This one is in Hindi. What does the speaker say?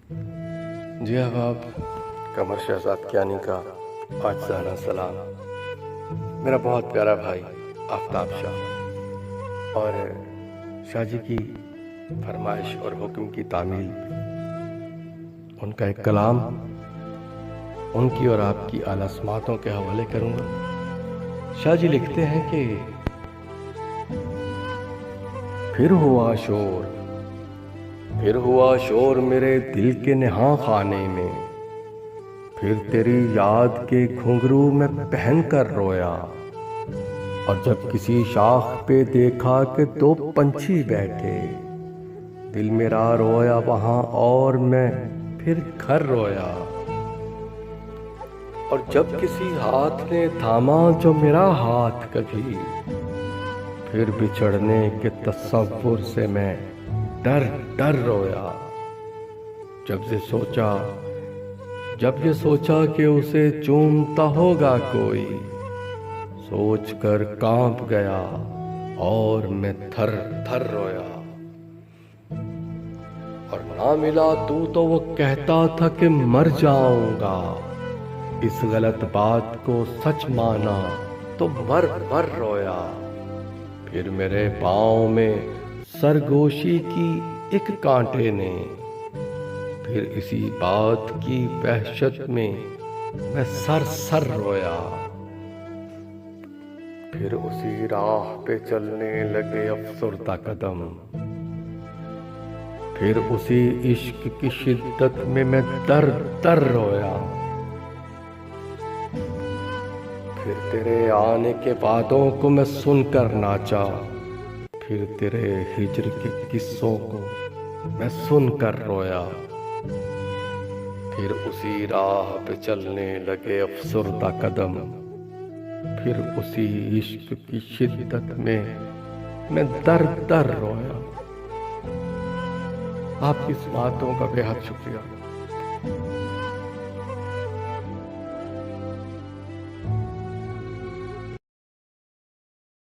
जी अहबाब, कमर शहजाद कियानी का आजिज़ाना सलाम। मेरा बहुत प्यारा भाई आफ्ताब शाह और शाह जी की फरमाइश और हुक्म की तामील उनका एक कलाम उनकी और आपकी आला समातों के हवाले करूँगा। शाह जी लिखते हैं कि फिर हुआ शोर मेरे दिल के नेहा खाने में, फिर तेरी याद के घुंघरू में पहन कर रोया। और जब किसी शाख पे देखा कि दो पंछी बैठे, दिल मेरा रोया वहां और मैं फिर घर रोया। और जब किसी हाथ ने थामा जो मेरा हाथ कभी, फिर बिछड़ने के तसव्वुर से मैं डर डर रोया। जब ये सोचा कि उसे चूमता होगा कोई, सोच कर कांप गया और मैं थर थर रोया। और ना मिला तू तो वो कहता था कि मर जाऊंगा, इस गलत बात को सच माना तो मर मर रोया। फिर मेरे पाँव में सरगोशी की एक कांटे ने, फिर इसी बात की वहशत में मैं सर सर रोया। फिर उसी राह पे चलने लगे अफसरदा कदम, फिर उसी इश्क की शिद्दत में मैं दर दर रोया। फिर तेरे आने के बातों को मैं सुनकर नाचा, फिर तेरे हिज्र के किस्सों को मैं सुनकर रोया। फिर उसी राह पे चलने लगे अफसरदा कदम, फिर उसी इश्क की शिद्दत में मैं दर दर रोया। आपकी इस बातों का बेहद शुक्रिया।